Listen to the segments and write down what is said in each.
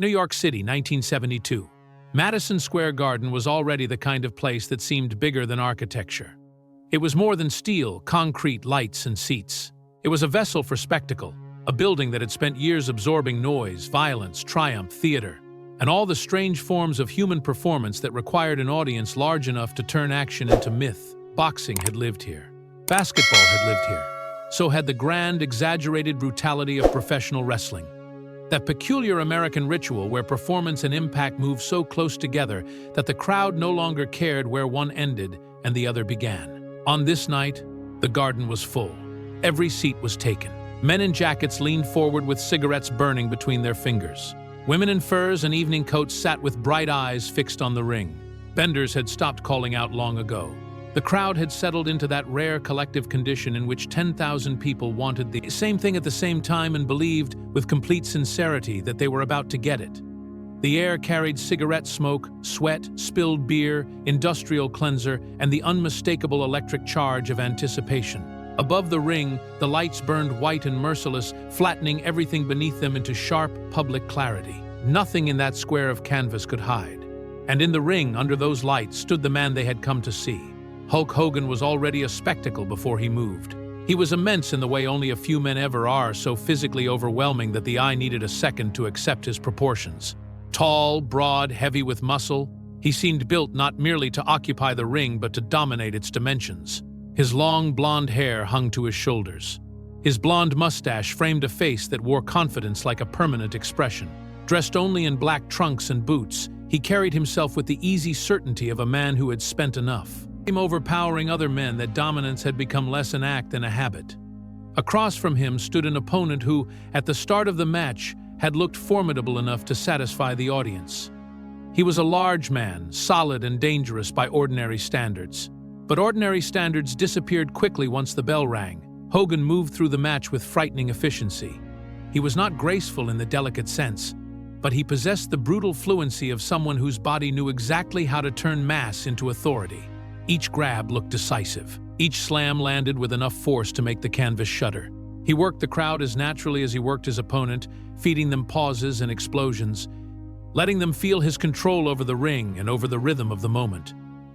New York City, 1972. Madison Square Garden was already the kind of place that seemed bigger than architecture. It was more than steel, concrete, lights, and seats. It was a vessel for spectacle, a building that had spent years absorbing noise, violence, triumph, theater, and all the strange forms of human performance that required an audience large enough to turn action into myth. Boxing had lived here. Basketball had lived here. So had the grand, exaggerated brutality of professional wrestling. That peculiar American ritual where performance and impact moved so close together that the crowd no longer cared where one ended and the other began. On this night, the garden was full. Every seat was taken. Men in jackets leaned forward with cigarettes burning between their fingers. Women in furs and evening coats sat with bright eyes fixed on the ring. Benders had stopped calling out long ago. The crowd had settled into that rare collective condition in which 10,000 people wanted the same thing at the same time and believed, with complete sincerity, that they were about to get it. The air carried cigarette smoke, sweat, spilled beer, industrial cleanser, and the unmistakable electric charge of anticipation. Above the ring, the lights burned white and merciless, flattening everything beneath them into sharp, public clarity. Nothing in that square of canvas could hide. And in the ring, under those lights, stood the man they had come to see. Hulk Hogan was already a spectacle before he moved. He was immense in the way only a few men ever are, so physically overwhelming that the eye needed a second to accept his proportions. Tall, broad, heavy with muscle, he seemed built not merely to occupy the ring but to dominate its dimensions. His long, blonde hair hung to his shoulders. His blonde mustache framed a face that wore confidence like a permanent expression. Dressed only in black trunks and boots, he carried himself with the easy certainty of a man who had spent enough. Overpowering other men, that dominance had become less an act than a habit. Across from him stood an opponent who, at the start of the match, had looked formidable enough to satisfy the audience. He was a large man, solid and dangerous by ordinary standards. But ordinary standards disappeared quickly once the bell rang. Hogan moved through the match with frightening efficiency. He was not graceful in the delicate sense, but he possessed the brutal fluency of someone whose body knew exactly how to turn mass into authority. Each grab looked decisive. Each slam landed with enough force to make the canvas shudder. He worked the crowd as naturally as he worked his opponent, feeding them pauses and explosions, letting them feel his control over the ring and over the rhythm of the moment.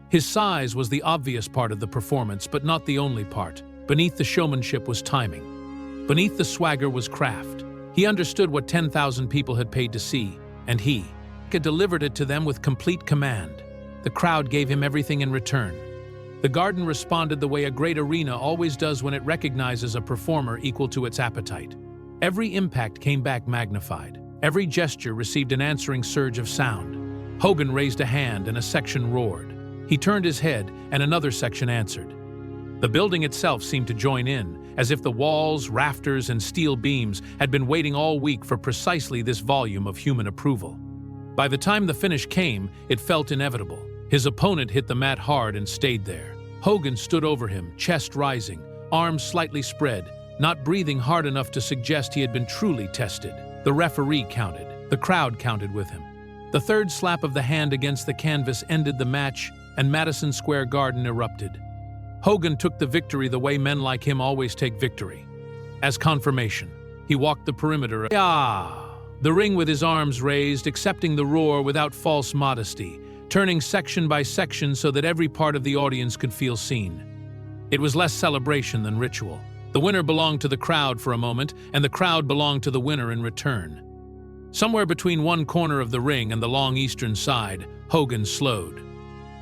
His size was the obvious part of the performance, but not the only part. Beneath the showmanship was timing. Beneath the swagger was craft. He understood what 10,000 people had paid to see, and he had delivered it to them with complete command. The crowd gave him everything in return. The garden responded the way a great arena always does when it recognizes a performer equal to its appetite. Every impact came back magnified. Every gesture received an answering surge of sound. Hogan raised a hand and a section roared. He turned his head and another section answered. The building itself seemed to join in, as if the walls, rafters, and steel beams had been waiting all week for precisely this volume of human approval. By the time the finish came, it felt inevitable. His opponent hit the mat hard and stayed there. Hogan stood over him, chest rising, arms slightly spread, not breathing hard enough to suggest he had been truly tested. The referee counted. The crowd counted with him. The third slap of the hand against the canvas ended the match, and Madison Square Garden erupted. Hogan took the victory the way men like him always take victory. As confirmation, he walked the perimeter of the ring with his arms raised, accepting the roar without false modesty, turning section by section so that every part of the audience could feel seen. It was less celebration than ritual. The winner belonged to the crowd for a moment, and the crowd belonged to the winner in return. Somewhere between one corner of the ring and the long eastern side, Hogan slowed.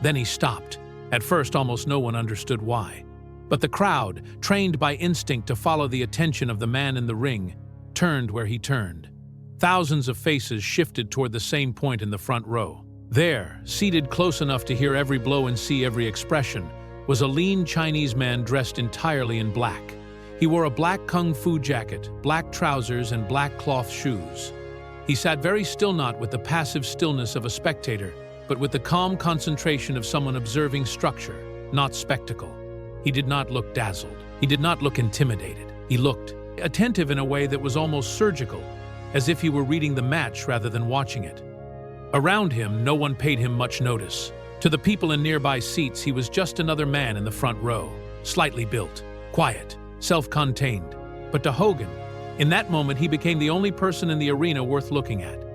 Then he stopped. At first, almost no one understood why. But the crowd, trained by instinct to follow the attention of the man in the ring, turned where he turned. Thousands of faces shifted toward the same point in the front row. There, seated close enough to hear every blow and see every expression, was a lean Chinese man dressed entirely in black. He wore a black kung fu jacket, black trousers, and black cloth shoes. He sat very still, not with the passive stillness of a spectator, but with the calm concentration of someone observing structure, not spectacle. He did not look dazzled. He did not look intimidated. He looked attentive in a way that was almost surgical, as if he were reading the match rather than watching it. Around him, no one paid him much notice. To the people in nearby seats, he was just another man in the front row, slightly built, quiet, self-contained. But to Hogan, in that moment, he became the only person in the arena worth looking at.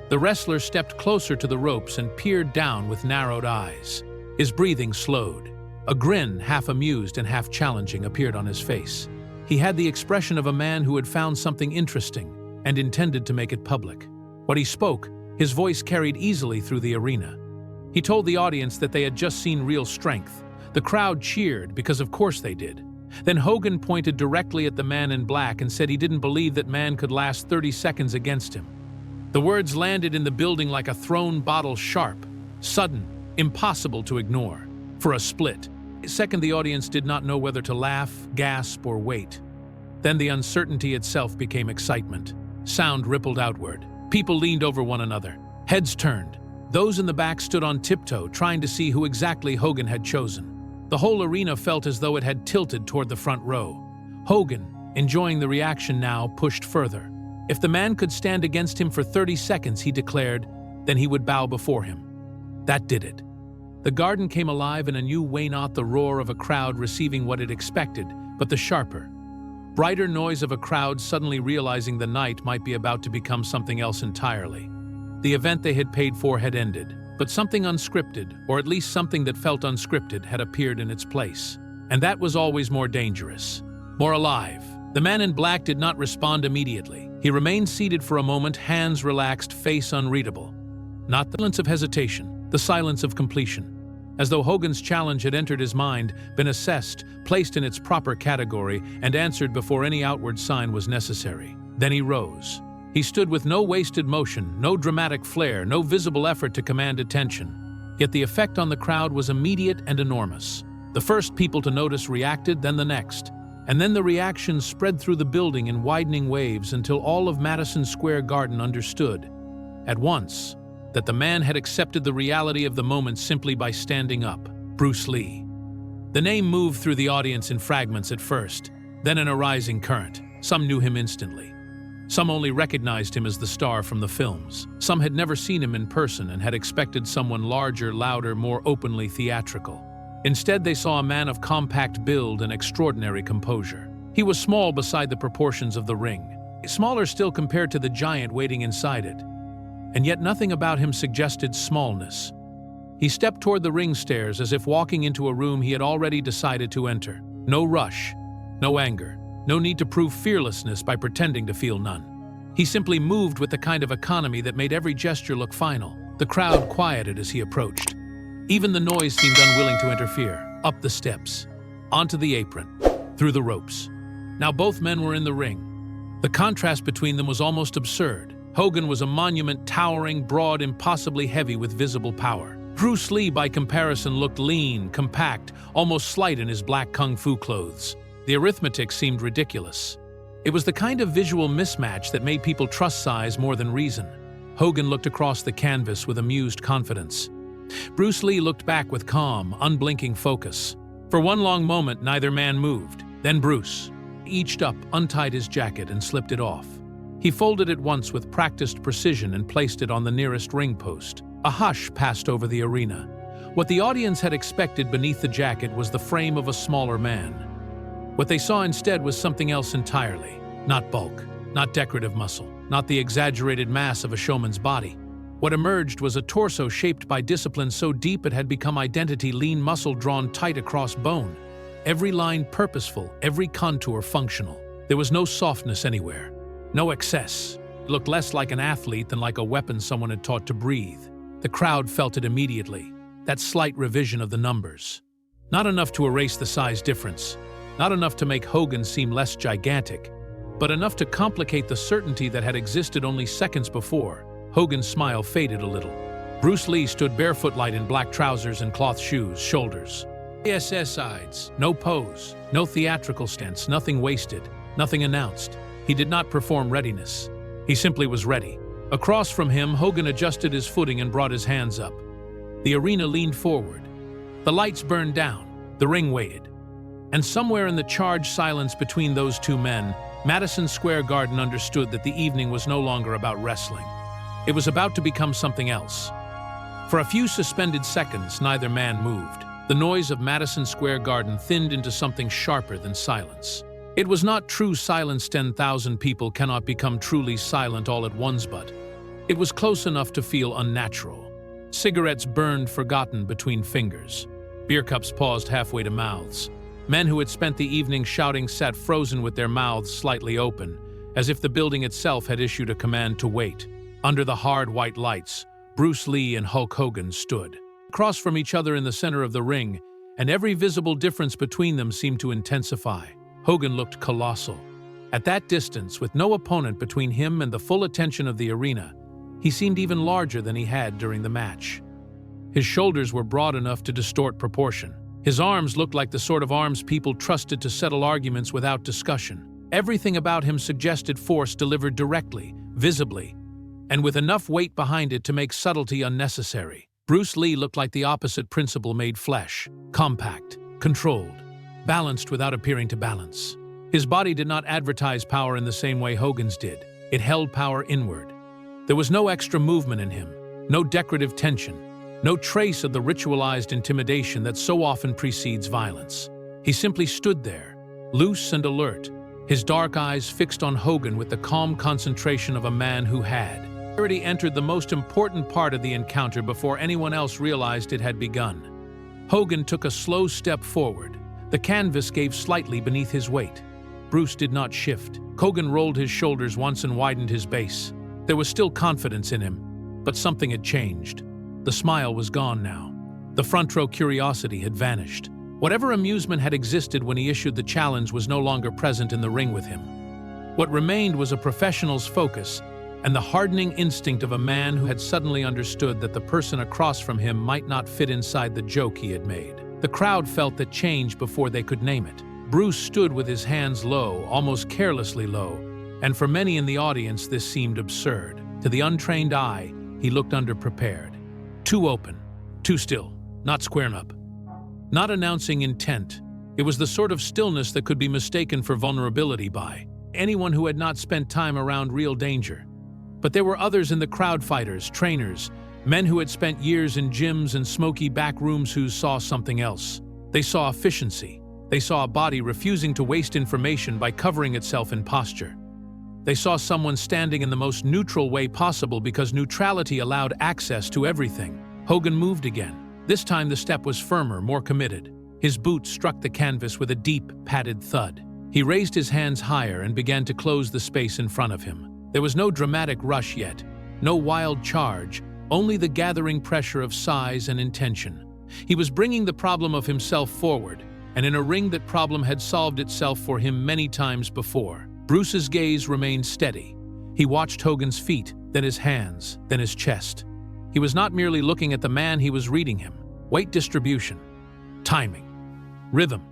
The wrestler stepped closer to the ropes and peered down with narrowed eyes. His breathing slowed. A grin, half amused and half challenging, appeared on his face. He had the expression of a man who had found something interesting and intended to make it public. When he spoke, his voice carried easily through the arena. He told the audience that they had just seen real strength. The crowd cheered because of course they did. Then Hogan pointed directly at the man in black and said he didn't believe that man could last 30 seconds against him. The words landed in the building like a thrown bottle, sharp, sudden, impossible to ignore. For a split second, the audience did not know whether to laugh, gasp, or wait. Then the uncertainty itself became excitement. Sound rippled outward. People leaned over one another. Heads turned. Those in the back stood on tiptoe, trying to see who exactly Hogan had chosen. The whole arena felt as though it had tilted toward the front row. Hogan, enjoying the reaction now, pushed further. If the man could stand against him for 30 seconds, he declared, then he would bow before him. That did it. The garden came alive in a new way, not the roar of a crowd receiving what it expected, but the sharper, brighter noise of a crowd suddenly realizing the night might be about to become something else entirely. The event they had paid for had ended, but something unscripted, or at least something that felt unscripted, had appeared in its place. And that was always more dangerous, more alive. The man in black did not respond immediately. He remained seated for a moment, hands relaxed, face unreadable. Not the silence of hesitation, the silence of completion. As though Hogan's challenge had entered his mind, been assessed, placed in its proper category, and answered before any outward sign was necessary. Then he rose. He stood with no wasted motion, no dramatic flair, no visible effort to command attention. Yet the effect on the crowd was immediate and enormous. The first people to notice reacted, then the next. And then the reaction spread through the building in widening waves until all of Madison Square Garden understood, at once, that the man had accepted the reality of the moment simply by standing up. Bruce Lee. The name moved through the audience in fragments at first, then in a rising current. Some knew him instantly. Some only recognized him as the star from the films. Some had never seen him in person and had expected someone larger, louder, more openly theatrical. Instead, they saw a man of compact build and extraordinary composure. He was small beside the proportions of the ring, smaller still compared to the giant waiting inside it. And yet nothing about him suggested smallness. He stepped toward the ring stairs as if walking into a room he had already decided to enter. No rush, no anger, no need to prove fearlessness by pretending to feel none. He simply moved with the kind of economy that made every gesture look final. The crowd quieted as he approached. Even the noise seemed unwilling to interfere. Up the steps, onto the apron, through the ropes. Now both men were in the ring. The contrast between them was almost absurd. Hogan was a monument, towering, broad, impossibly heavy with visible power. Bruce Lee, by comparison, looked lean, compact, almost slight in his black kung fu clothes. The arithmetic seemed ridiculous. It was the kind of visual mismatch that made people trust size more than reason. Hogan looked across the canvas with amused confidence. Bruce Lee looked back with calm, unblinking focus. For one long moment, neither man moved. Then Bruce eached up, untied his jacket, and slipped it off. He folded it once with practiced precision and placed it on the nearest ring post. A hush passed over the arena. What the audience had expected beneath the jacket was the frame of a smaller man. What they saw instead was something else entirely. Not bulk, not decorative muscle, not the exaggerated mass of a showman's body. What emerged was a torso shaped by discipline so deep it had become identity, lean muscle drawn tight across bone. Every line purposeful, every contour functional. There was no softness anywhere. No excess. It looked less like an athlete than like a weapon someone had taught to breathe. The crowd felt it immediately, that slight revision of the numbers. Not enough to erase the size difference, not enough to make Hogan seem less gigantic, but enough to complicate the certainty that had existed only seconds before. Hogan's smile faded a little. Bruce Lee stood barefoot light in black trousers and cloth shoes, shoulders. ASS sides, no pose, no theatrical stance, nothing wasted, nothing announced. He did not perform readiness. He simply was ready. Across from him, Hogan adjusted his footing and brought his hands up. The arena leaned forward. The lights burned down. The ring waited. And somewhere in the charged silence between those two men, Madison Square Garden understood that the evening was no longer about wrestling. It was about to become something else. For a few suspended seconds, neither man moved. The noise of Madison Square Garden thinned into something sharper than silence. It was not true silence. 10,000 people cannot become truly silent all at once, but It was close enough to feel unnatural. Cigarettes burned forgotten between fingers. Beer cups paused halfway to mouths. Men who had spent the evening shouting sat frozen with their mouths slightly open, as if the building itself had issued a command to wait. Under the hard white lights, Bruce Lee and Hulk Hogan stood, across from each other in the center of the ring, and every visible difference between them seemed to intensify. Hogan looked colossal. At that distance, with no opponent between him and the full attention of the arena, he seemed even larger than he had during the match. His shoulders were broad enough to distort proportion. His arms looked like the sort of arms people trusted to settle arguments without discussion. Everything about him suggested force delivered directly, visibly, and with enough weight behind it to make subtlety unnecessary. Bruce Lee looked like the opposite principle made flesh, compact, controlled, balanced without appearing to balance. His body did not advertise power in the same way Hogan's did. It held power inward. There was no extra movement in him, no decorative tension, no trace of the ritualized intimidation that so often precedes violence. He simply stood there, loose and alert, his dark eyes fixed on Hogan with the calm concentration of a man who had already entered the most important part of the encounter before anyone else realized it had begun. Hogan took a slow step forward. The canvas gave slightly beneath his weight. Bruce did not shift. Hogan rolled his shoulders once and widened his base. There was still confidence in him, but something had changed. The smile was gone now. The front-row curiosity had vanished. Whatever amusement had existed when he issued the challenge was no longer present in the ring with him. What remained was a professional's focus and the hardening instinct of a man who had suddenly understood that the person across from him might not fit inside the joke he had made. The crowd felt that change before they could name it. Bruce stood with his hands low, almost carelessly low, and for many in the audience this seemed absurd. To the untrained eye, he looked underprepared. Too open, too still, not squaring up. Not announcing intent. It was the sort of stillness that could be mistaken for vulnerability by anyone who had not spent time around real danger. But there were others in the crowd, fighters, trainers, men who had spent years in gyms and smoky back rooms who saw something else. They saw efficiency. They saw a body refusing to waste information by covering itself in posture. They saw someone standing in the most neutral way possible because neutrality allowed access to everything. Hogan moved again. This time the step was firmer, more committed. His boot struck the canvas with a deep, padded thud. He raised his hands higher and began to close the space in front of him. There was no dramatic rush yet, no wild charge, only the gathering pressure of size and intention. He was bringing the problem of himself forward, and in a ring that problem had solved itself for him many times before. Bruce's gaze remained steady. He watched Hogan's feet, then his hands, then his chest. He was not merely looking at the man, he was reading him. Weight distribution, timing, rhythm.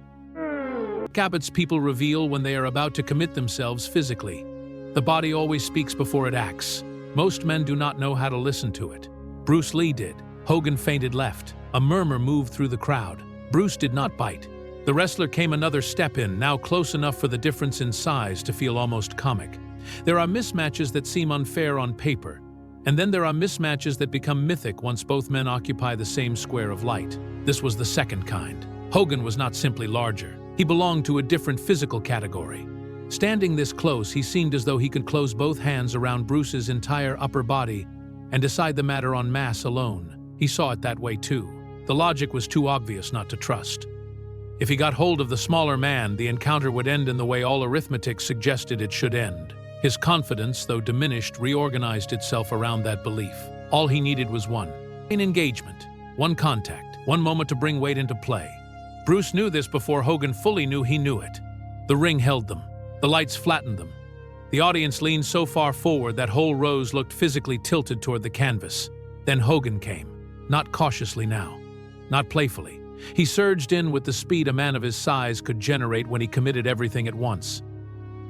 Habits people reveal when they are about to commit themselves physically. The body always speaks before it acts. Most men do not know how to listen to it. Bruce Lee did. Hogan feinted left. A murmur moved through the crowd. Bruce did not bite. The wrestler came another step in, now close enough for the difference in size to feel almost comic. There are mismatches that seem unfair on paper, and then there are mismatches that become mythic once both men occupy the same square of light. This was the second kind. Hogan was not simply larger. He belonged to a different physical category. Standing this close, he seemed as though he could close both hands around Bruce's entire upper body and decide the matter on mass alone. He saw it that way too. The logic was too obvious not to trust. If he got hold of the smaller man, the encounter would end in the way all arithmetic suggested it should end. His confidence, though diminished, reorganized itself around that belief. All he needed was one engagement, one contact, one moment to bring weight into play. Bruce knew this before Hogan fully knew he knew it. The ring held them. The lights flattened them. The audience leaned so far forward that whole rows looked physically tilted toward the canvas. Then Hogan came. Not cautiously now. Not playfully. He surged in with the speed a man of his size could generate when he committed everything at once.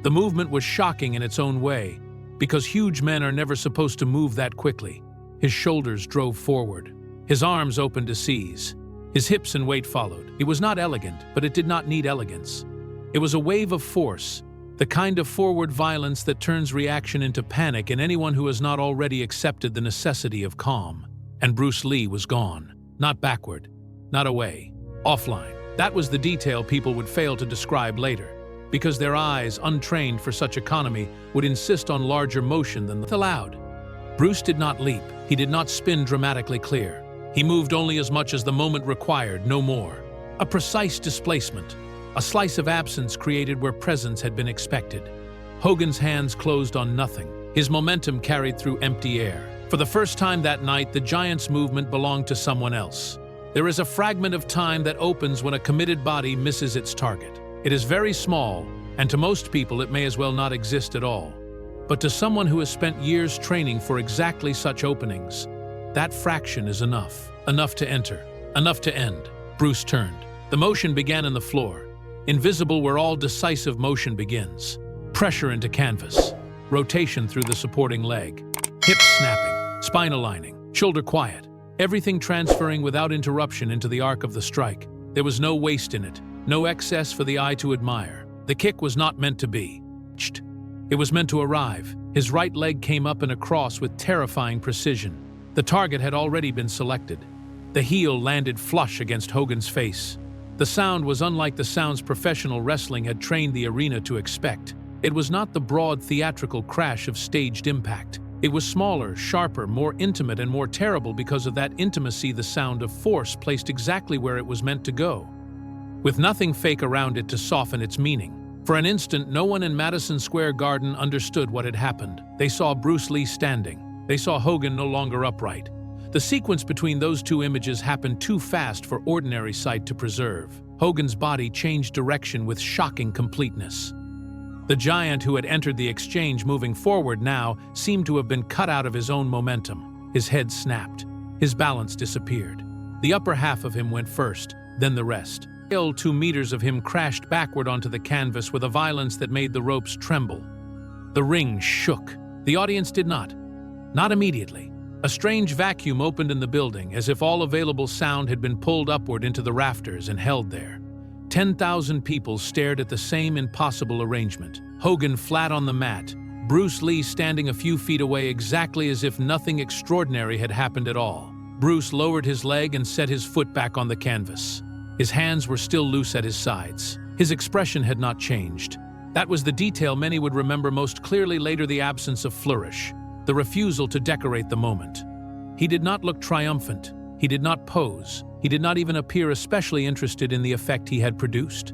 The movement was shocking in its own way, because huge men are never supposed to move that quickly. His shoulders drove forward. His arms opened to seize. His hips and weight followed. It was not elegant, but it did not need elegance. It was a wave of force, the kind of forward violence that turns reaction into panic in anyone who has not already accepted the necessity of calm. And Bruce Lee was gone. Not backward, not away, offline. That was the detail people would fail to describe later, because their eyes, untrained for such economy, would insist on larger motion than allowed. Bruce did not leap. He did not spin dramatically clear. He moved only as much as the moment required, no more. A precise displacement. A slice of absence created where presence had been expected. Hogan's hands closed on nothing. His momentum carried through empty air. For the first time that night, the giant's movement belonged to someone else. There is a fragment of time that opens when a committed body misses its target. It is very small, and to most people it may as well not exist at all. But to someone who has spent years training for exactly such openings, that fraction is enough. Enough to enter. Enough to end. Bruce turned. The motion began in the floor. Invisible where all decisive motion begins. Pressure into canvas. Rotation through the supporting leg. Hips snapping. Spine aligning. Shoulder quiet. Everything transferring without interruption into the arc of the strike. There was no waste in it. No excess for the eye to admire. The kick was not meant to be. It was meant to arrive. His right leg came up and across with terrifying precision. The target had already been selected. The heel landed flush against Hogan's face. The sound was unlike the sounds professional wrestling had trained the arena to expect. It was not the broad theatrical crash of staged impact. It was smaller, sharper, more intimate, and more terrible because of that intimacy, the sound of force placed exactly where it was meant to go, with nothing fake around it to soften its meaning. For an instant, no one in Madison Square Garden understood what had happened. They saw Bruce Lee standing. They saw Hogan no longer upright. The sequence between those two images happened too fast for ordinary sight to preserve. Hogan's body changed direction with shocking completeness. The giant who had entered the exchange moving forward now seemed to have been cut out of his own momentum. His head snapped. His balance disappeared. The upper half of him went first, then the rest. 2 meters of him crashed backward onto the canvas with a violence that made the ropes tremble. The ring shook. The audience did not. Not immediately. A strange vacuum opened in the building, as if all available sound had been pulled upward into the rafters and held there. 10,000 people stared at the same impossible arrangement. Hogan flat on the mat, Bruce Lee standing a few feet away exactly as if nothing extraordinary had happened at all. Bruce lowered his leg and set his foot back on the canvas. His hands were still loose at his sides. His expression had not changed. That was the detail many would remember most clearly later: the absence of flourish, the refusal to decorate the moment. He did not look triumphant. He did not pose. He did not even appear especially interested in the effect he had produced.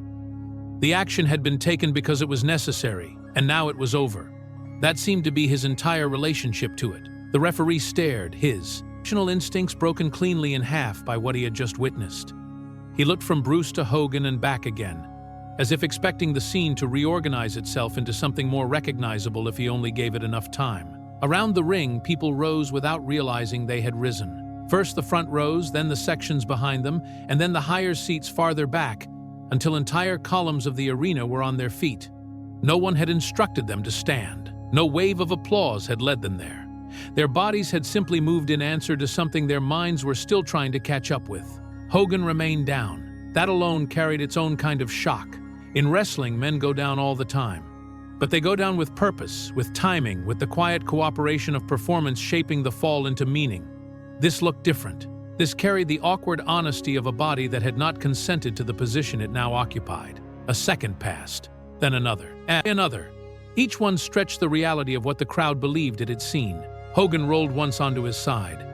The action had been taken because it was necessary, and now it was over. That seemed to be his entire relationship to it. The referee stared, his emotional instincts broken cleanly in half by what he had just witnessed. He looked from Bruce to Hogan and back again, as if expecting the scene to reorganize itself into something more recognizable if he only gave it enough time. Around the ring, people rose without realizing they had risen. First the front rows, then the sections behind them, and then the higher seats farther back, until entire columns of the arena were on their feet. No one had instructed them to stand. No wave of applause had led them there. Their bodies had simply moved in answer to something their minds were still trying to catch up with. Hogan remained down. That alone carried its own kind of shock. In wrestling, men go down all the time. But they go down with purpose, with timing, with the quiet cooperation of performance shaping the fall into meaning. This looked different. This carried the awkward honesty of a body that had not consented to the position it now occupied. A second passed, then another, and another. Each one stretched the reality of what the crowd believed it had seen. Hogan rolled once onto his side.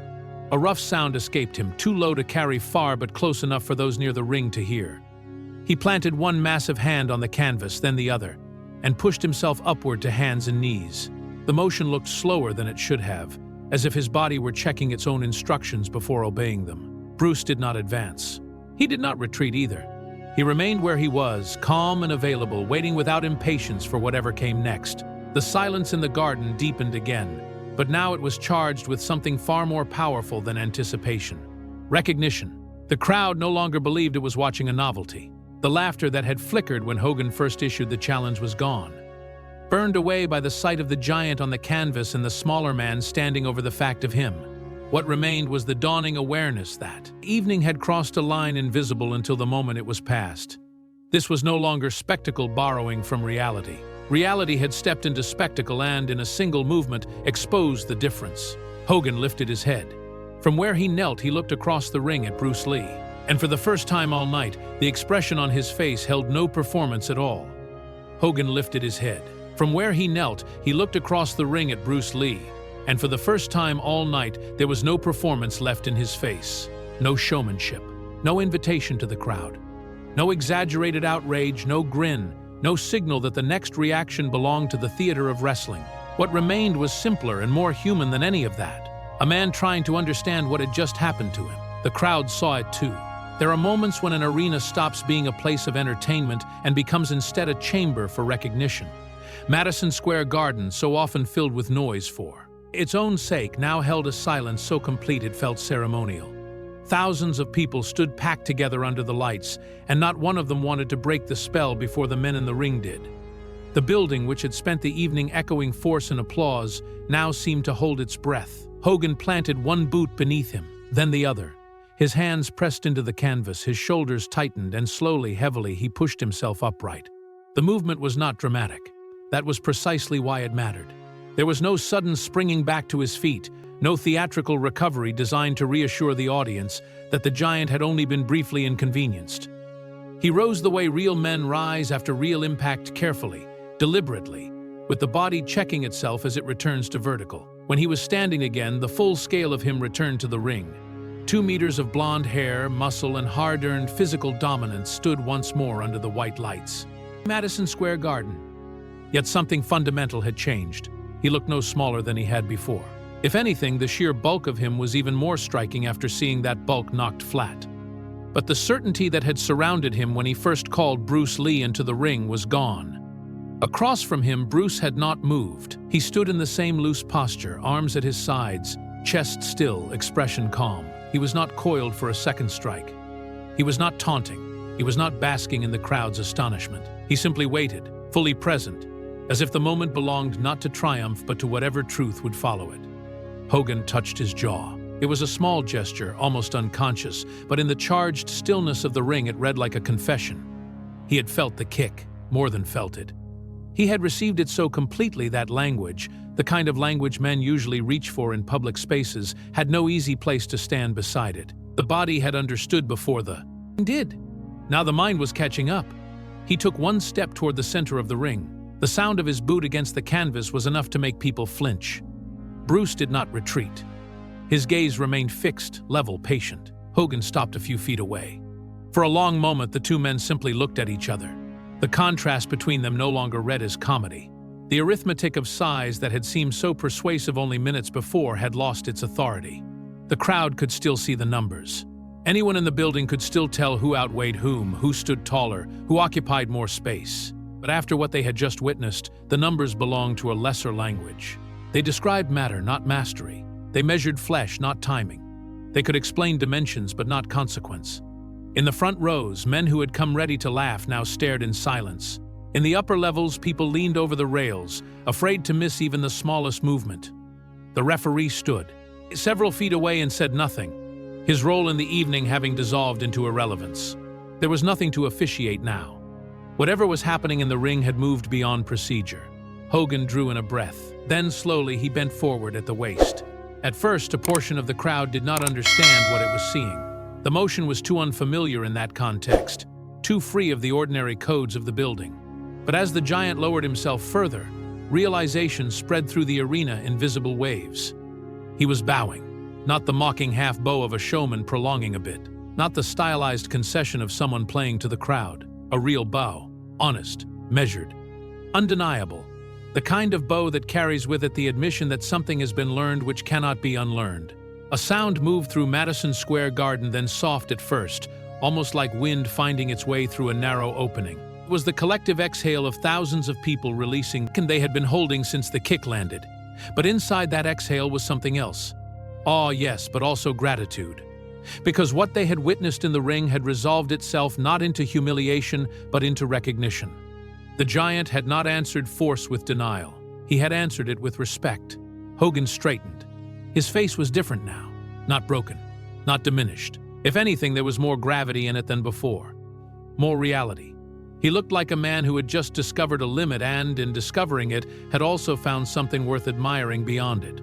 A rough sound escaped him, too low to carry far but close enough for those near the ring to hear. He planted one massive hand on the canvas, then the other, and pushed himself upward to hands and knees. The motion looked slower than it should have, as if his body were checking its own instructions before obeying them. Bruce did not advance. He did not retreat either. He remained where he was, calm and available, waiting without impatience for whatever came next. The silence in the garden deepened again, but now it was charged with something far more powerful than anticipation. Recognition. The crowd no longer believed it was watching a novelty. The laughter that had flickered when Hogan first issued the challenge was gone, burned away by the sight of the giant on the canvas and the smaller man standing over the fact of him. What remained was the dawning awareness that evening had crossed a line invisible until the moment it was past. This was no longer spectacle borrowing from reality. Reality had stepped into spectacle and, in a single movement, exposed the difference. Hogan lifted his head. From where he knelt, he looked across the ring at Bruce Lee. And for the first time all night, the expression on his face held no performance at all. Hogan lifted his head. From where he knelt, he looked across the ring at Bruce Lee. And for the first time all night, there was no performance left in his face. No showmanship, no invitation to the crowd. No exaggerated outrage, no grin, no signal that the next reaction belonged to the theater of wrestling. What remained was simpler and more human than any of that. A man trying to understand what had just happened to him. The crowd saw it too. There are moments when an arena stops being a place of entertainment and becomes instead a chamber for recognition. Madison Square Garden, so often filled with noise for its own sake, now held a silence so complete it felt ceremonial. Thousands of people stood packed together under the lights, and not one of them wanted to break the spell before the men in the ring did. The building, which had spent the evening echoing force and applause, now seemed to hold its breath. Hogan planted one boot beneath him, then the other. His hands pressed into the canvas, his shoulders tightened, and slowly, heavily, he pushed himself upright. The movement was not dramatic. That was precisely why it mattered. There was no sudden springing back to his feet, no theatrical recovery designed to reassure the audience that the giant had only been briefly inconvenienced. He rose the way real men rise after real impact, carefully, deliberately, with the body checking itself as it returns to vertical. When he was standing again, the full scale of him returned to the ring. 2 meters of blonde hair, muscle, and hard-earned physical dominance stood once more under the white lights. Madison Square Garden. Yet something fundamental had changed. He looked no smaller than he had before. If anything, the sheer bulk of him was even more striking after seeing that bulk knocked flat. But the certainty that had surrounded him when he first called Bruce Lee into the ring was gone. Across from him, Bruce had not moved. He stood in the same loose posture, arms at his sides, chest still, expression calm. He was not coiled for a second strike. He was not taunting. He was not basking in the crowd's astonishment. He simply waited, fully present, as if the moment belonged not to triumph but to whatever truth would follow it. Hogan touched his jaw. It was a small gesture, almost unconscious, but in the charged stillness of the ring it read like a confession. He had felt the kick, more than felt it. He had received it so completely that language, the kind of language men usually reach for in public spaces, had no easy place to stand beside it. The body had understood before the did. Now the mind was catching up. He took one step toward the center of the ring. The sound of his boot against the canvas was enough to make people flinch. Bruce did not retreat. His gaze remained fixed, level, patient. Hogan stopped a few feet away. For a long moment, the two men simply looked at each other. The contrast between them no longer read as comedy. The arithmetic of size that had seemed so persuasive only minutes before had lost its authority. The crowd could still see the numbers. Anyone in the building could still tell who outweighed whom, who stood taller, who occupied more space. But after what they had just witnessed, the numbers belonged to a lesser language. They described matter, not mastery. They measured flesh, not timing. They could explain dimensions, but not consequence. In the front rows, men who had come ready to laugh now stared in silence. In the upper levels, people leaned over the rails, afraid to miss even the smallest movement. The referee stood several feet away and said nothing, his role in the evening having dissolved into irrelevance. There was nothing to officiate now. Whatever was happening in the ring had moved beyond procedure. Hogan drew in a breath. Then slowly he bent forward at the waist. At first, a portion of the crowd did not understand what it was seeing. The motion was too unfamiliar in that context, too free of the ordinary codes of the building. But as the giant lowered himself further, realization spread through the arena in visible waves. He was bowing, not the mocking half-bow of a showman prolonging a bit, not the stylized concession of someone playing to the crowd. A real bow, honest, measured, undeniable. The kind of bow that carries with it the admission that something has been learned which cannot be unlearned. A sound moved through Madison Square Garden, then soft at first, almost like wind finding its way through a narrow opening. It was the collective exhale of thousands of people releasing they had been holding since the kick landed. But inside that exhale was something else. Awe, yes, but also gratitude. Because what they had witnessed in the ring had resolved itself not into humiliation, but into recognition. The giant had not answered force with denial. He had answered it with respect. Hogan straightened. His face was different now. Not broken, not diminished. If anything, there was more gravity in it than before. More reality. He looked like a man who had just discovered a limit and, in discovering it, had also found something worth admiring beyond it.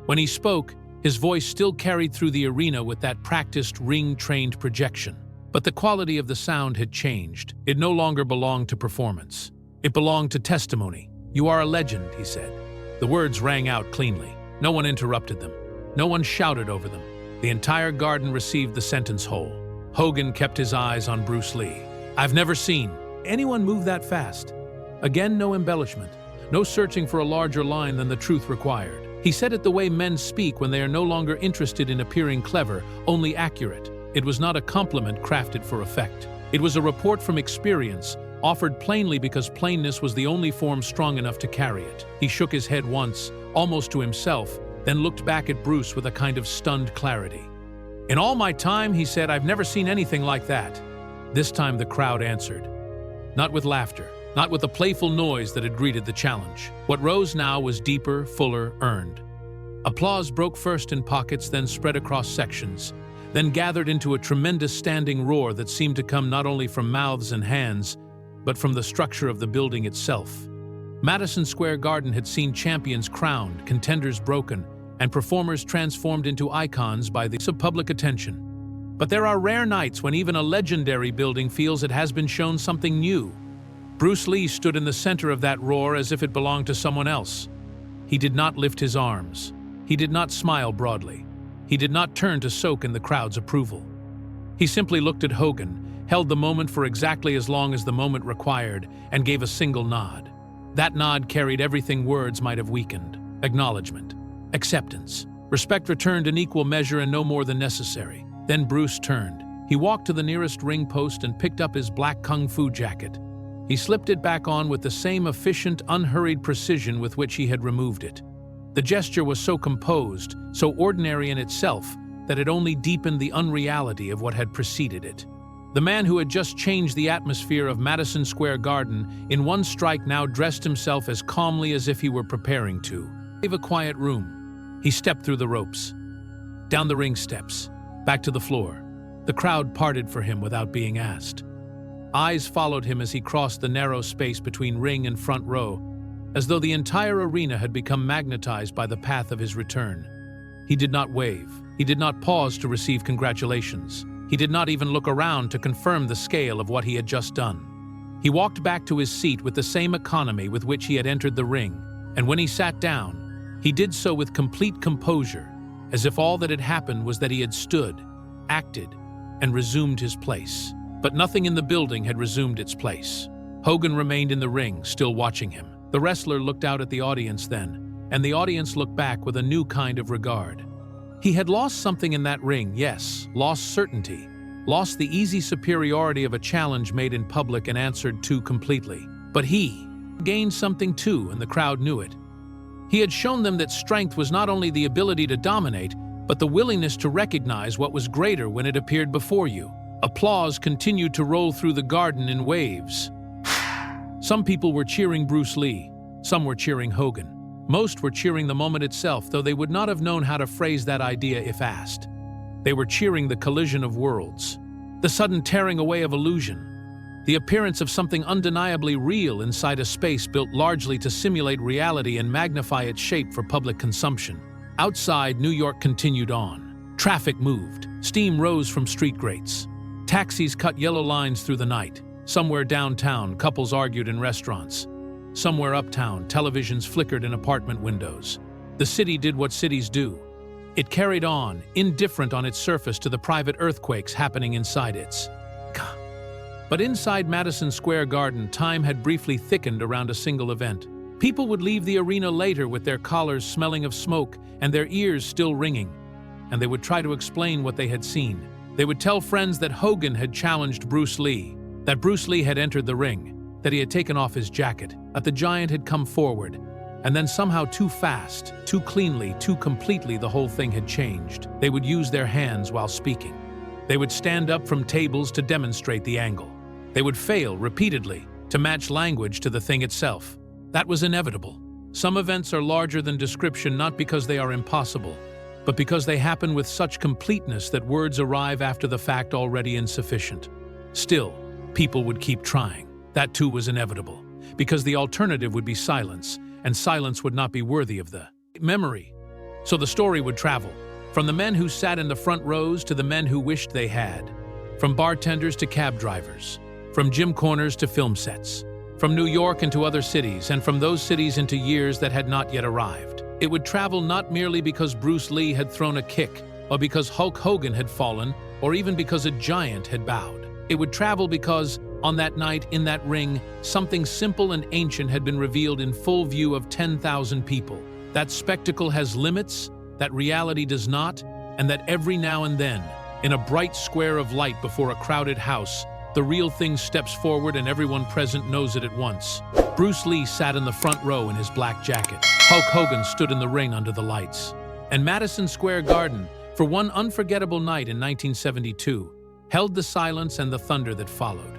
When he spoke, his voice still carried through the arena with that practiced, ring-trained projection. But the quality of the sound had changed. It no longer belonged to performance. It belonged to testimony. "You are a legend," he said. The words rang out cleanly. No one interrupted them. No one shouted over them. The entire garden received the sentence whole. Hogan kept his eyes on Bruce Lee. I've never seen anyone move that fast. Again, no embellishment. No searching for a larger line than the truth required. He said it the way men speak when they are no longer interested in appearing clever, only accurate. It was not a compliment crafted for effect. It was a report from experience, offered plainly because plainness was the only form strong enough to carry it. He shook his head once, almost to himself, then looked back at Bruce with a kind of stunned clarity. In all my time, he said, I've never seen anything like that. This time the crowd answered. Not with laughter, not with the playful noise that had greeted the challenge. What rose now was deeper, fuller, earned. Applause broke first in pockets, then spread across sections, then gathered into a tremendous standing roar that seemed to come not only from mouths and hands, but from the structure of the building itself. Madison Square Garden had seen champions crowned, contenders broken, and performers transformed into icons by the public attention. But there are rare nights when even a legendary building feels it has been shown something new. Bruce Lee stood in the center of that roar as if it belonged to someone else. He did not lift his arms. He did not smile broadly. He did not turn to soak in the crowd's approval. He simply looked at Hogan, held the moment for exactly as long as the moment required, and gave a single nod. That nod carried everything words might have weakened. Acknowledgement. Acceptance. Respect returned in equal measure and no more than necessary. Then Bruce turned. He walked to the nearest ring post and picked up his black kung fu jacket. He slipped it back on with the same efficient, unhurried precision with which he had removed it. The gesture was so composed, so ordinary in itself, that it only deepened the unreality of what had preceded it. The man who had just changed the atmosphere of Madison Square Garden in one strike now dressed himself as calmly as if he were preparing to leave a quiet room. He stepped through the ropes, down the ring steps, back to the floor. The crowd parted for him without being asked. Eyes followed him as he crossed the narrow space between ring and front row, as though the entire arena had become magnetized by the path of his return. He did not wave. He did not pause to receive congratulations. He did not even look around to confirm the scale of what he had just done. He walked back to his seat with the same economy with which he had entered the ring, and when he sat down, he did so with complete composure, as if all that had happened was that he had stood, acted, and resumed his place. But nothing in the building had resumed its place. Hogan remained in the ring, still watching him. The wrestler looked out at the audience then, and the audience looked back with a new kind of regard. He had lost something in that ring, yes, lost certainty, lost the easy superiority of a challenge made in public and answered to completely. But he gained something too, and the crowd knew it. He had shown them that strength was not only the ability to dominate, but the willingness to recognize what was greater when it appeared before you. Applause continued to roll through the garden in waves. Some people were cheering Bruce Lee, some were cheering Hogan. Most were cheering the moment itself, though they would not have known how to phrase that idea if asked. They were cheering the collision of worlds, the sudden tearing away of illusion, the appearance of something undeniably real inside a space built largely to simulate reality and magnify its shape for public consumption. Outside, New York continued on. Traffic moved. Steam rose from street grates. Taxis cut yellow lines through the night. Somewhere downtown, couples argued in restaurants. Somewhere uptown, televisions flickered in apartment windows. The city did what cities do. It carried on, indifferent on its surface to the private earthquakes happening inside its. But inside Madison Square Garden, time had briefly thickened around a single event. People would leave the arena later with their collars smelling of smoke and their ears still ringing, and they would try to explain what they had seen. They would tell friends that Hogan had challenged Bruce Lee, that Bruce Lee had entered the ring, that he had taken off his jacket, that the giant had come forward, and then somehow too fast, too cleanly, too completely the whole thing had changed. They would use their hands while speaking. They would stand up from tables to demonstrate the angle. They would fail repeatedly to match language to the thing itself. That was inevitable. Some events are larger than description not because they are impossible, but because they happen with such completeness that words arrive after the fact already insufficient. Still, people would keep trying. That too was inevitable, because the alternative would be silence, and silence would not be worthy of the memory. So the story would travel, from the men who sat in the front rows to the men who wished they had, from bartenders to cab drivers, from gym corners to film sets, from New York into other cities, and from those cities into years that had not yet arrived. It would travel not merely because Bruce Lee had thrown a kick, or because Hulk Hogan had fallen, or even because a giant had bowed. It would travel because, on that night, in that ring, something simple and ancient had been revealed in full view of 10,000 people. That spectacle has limits, that reality does not, and that every now and then, in a bright square of light before a crowded house, the real thing steps forward and everyone present knows it at once. Bruce Lee sat in the front row in his black jacket. Hulk Hogan stood in the ring under the lights. And Madison Square Garden, for one unforgettable night in 1972, held the silence and the thunder that followed.